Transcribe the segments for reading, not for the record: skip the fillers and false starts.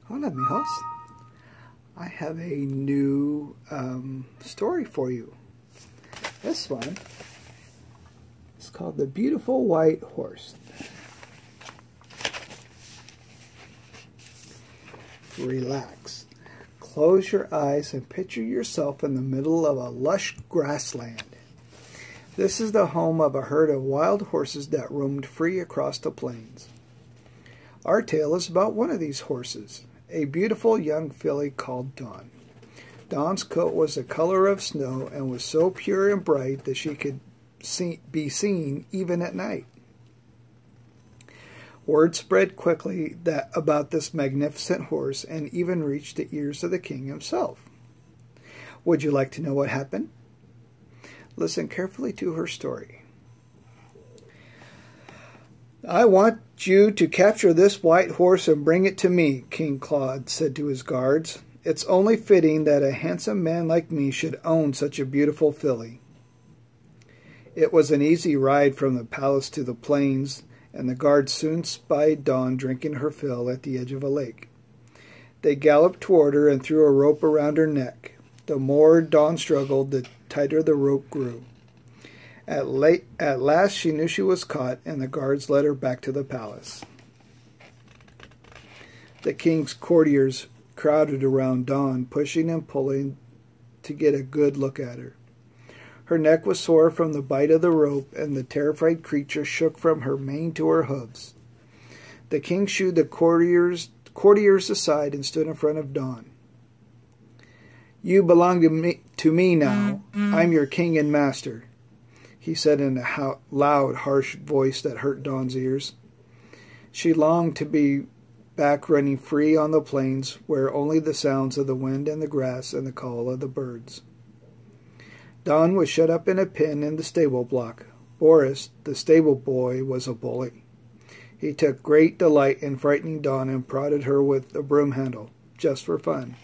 Hola, mijos. I have a new story for you. This one is called The Beautiful White Horse. Relax. Close your eyes and picture yourself in the middle of a lush grassland. This is the home of a herd of wild horses that roamed free across the plains. Our tale is about one of these horses, a beautiful young filly called Dawn. Dawn's coat was the color of snow and was so pure and bright that she could be seen even at night. Word spread quickly about this magnificent horse and even reached the ears of the king himself. Would you like to know what happened? Listen carefully to her story. I want you to capture this white horse and bring it to me, King Claude said to his guards. It's only fitting that a handsome man like me should own such a beautiful filly. It was an easy ride from the palace to the plains, and the guards soon spied Dawn drinking her fill at the edge of a lake. They galloped toward her and threw a rope around her neck. The more Dawn struggled, the tighter the rope grew. At last she knew she was caught, and the guards led her back to the palace. The king's courtiers crowded around Dawn, pushing and pulling to get a good look at her. Her neck was sore from the bite of the rope, and the terrified creature shook from her mane to her hooves. The king shooed the courtiers aside and stood in front of Dawn. You belong to me now. I'm your king and master, he said in a loud, harsh voice that hurt Dawn's ears. She longed to be back running free on the plains where only the sounds of the wind and the grass and the call of the birds. Dawn was shut up in a pen in the stable block. Boris, the stable boy, was a bully. He took great delight in frightening Dawn and prodded her with a broom handle, just for fun.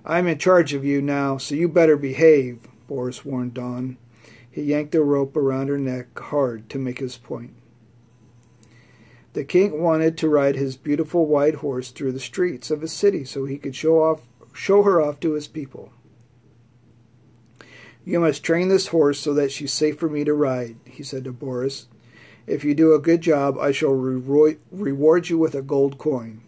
I'm in charge of you now, so you better behave, Boris warned Dawn. He yanked the rope around her neck hard to make his point. The king wanted to ride his beautiful white horse through the streets of his city so he could show her off to his people. You must train this horse so that she's safe for me to ride, he said to Boris. If you do a good job, I shall reward you with a gold coin.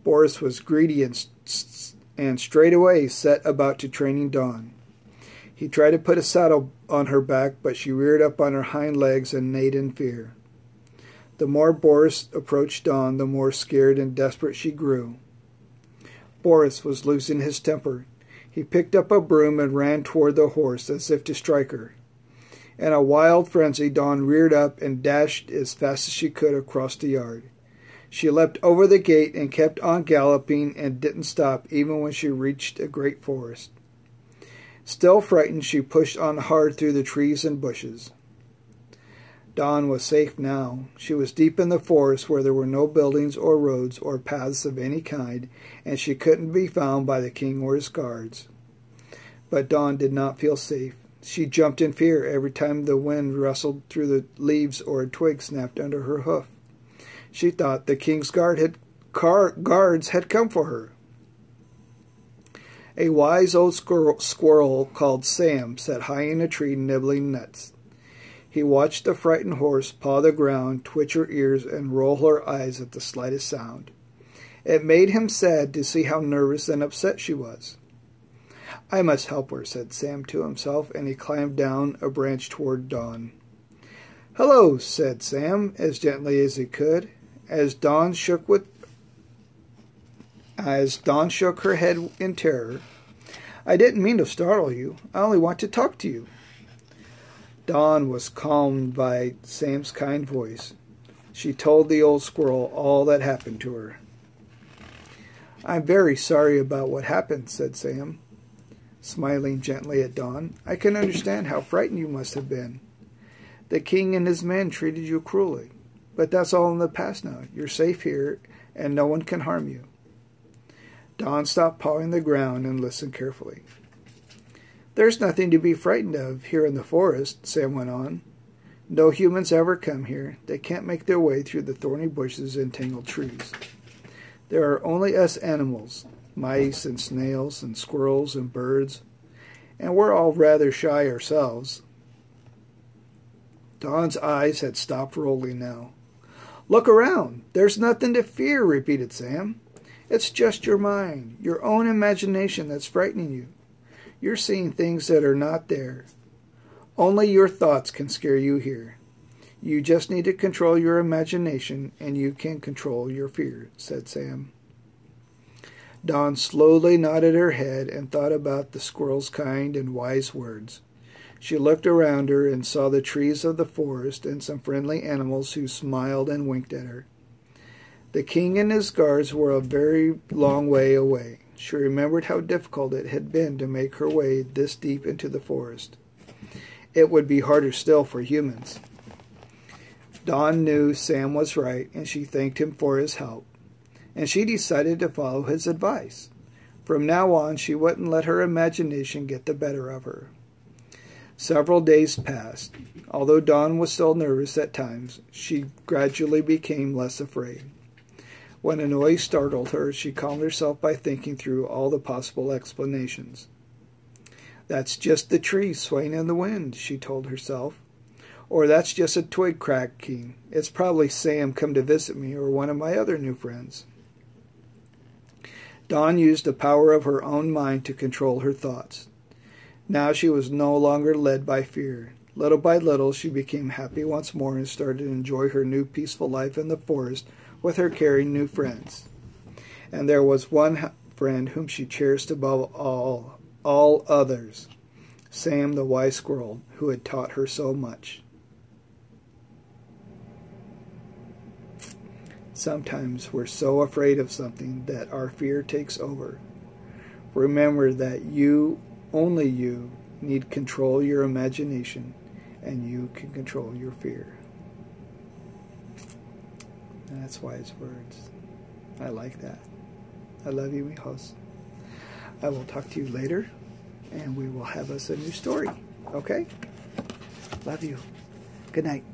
Boris was greedy and straightway set about to training Dawn. He tried to put a saddle on her back, but she reared up on her hind legs and neighed in fear. The more Boris approached Dawn, the more scared and desperate she grew. Boris was losing his temper. He picked up a broom and ran toward the horse as if to strike her. In a wild frenzy, Dawn reared up and dashed as fast as she could across the yard. She leapt over the gate and kept on galloping and didn't stop even when she reached a great forest. Still frightened, she pushed on hard through the trees and bushes. Dawn was safe now. She was deep in the forest where there were no buildings or roads or paths of any kind, and she couldn't be found by the king or his guards. But Dawn did not feel safe. She jumped in fear every time the wind rustled through the leaves or a twig snapped under her hoof. She thought the king's guards had come for her. A wise old squirrel called Sam sat high in a tree nibbling nuts. He watched the frightened horse paw the ground, twitch her ears, and roll her eyes at the slightest sound. It made him sad to see how nervous and upset she was. I must help her, said Sam to himself, and he climbed down a branch toward Dawn. Hello, said Sam, as gently as he could, as Dawn shook her head in terror. I didn't mean to startle you. I only want to talk to you. Dawn was calmed by Sam's kind voice. She told the old squirrel all that happened to her. I'm very sorry about what happened, said Sam, smiling gently at Dawn. I can understand how frightened you must have been. The king and his men treated you cruelly. But that's all in the past now. You're safe here, and no one can harm you. Dawn stopped pawing the ground and listened carefully. There's nothing to be frightened of here in the forest, Sam went on. No humans ever come here. They can't make their way through the thorny bushes and tangled trees. There are only us animals, mice and snails and squirrels and birds, and we're all rather shy ourselves. Dawn's eyes had stopped rolling now. Look around. There's nothing to fear, repeated Sam. It's just your mind, your own imagination that's frightening you. You're seeing things that are not there. Only your thoughts can scare you here. You just need to control your imagination, and you can control your fear, said Sam. Dawn slowly nodded her head and thought about the squirrel's kind and wise words. She looked around her and saw the trees of the forest and some friendly animals who smiled and winked at her. The king and his guards were a very long way away. She remembered how difficult it had been to make her way this deep into the forest. It would be harder still for humans. Dawn knew Sam was right, and she thanked him for his help. And she decided to follow his advice. From now on, she wouldn't let her imagination get the better of her. Several days passed. Although Dawn was still nervous at times, she gradually became less afraid. When a noise startled her, she calmed herself by thinking through all the possible explanations. That's just the trees swaying in the wind, she told herself. Or that's just a twig cracking. It's probably Sam come to visit me or one of my other new friends. Dawn used the power of her own mind to control her thoughts. Now she was no longer led by fear. Little by little, she became happy once more and started to enjoy her new peaceful life in the forest with her caring new friends. And there was one friend whom she cherished above all others, Sam the wise squirrel, who had taught her so much. Sometimes we're so afraid of something that our fear takes over. Remember that you, only you, need control your imagination, and you can control your fear. And that's wise words. I like that. I love you, mijos. I will talk to you later, and we will have us a new story. Okay? Love you. Good night.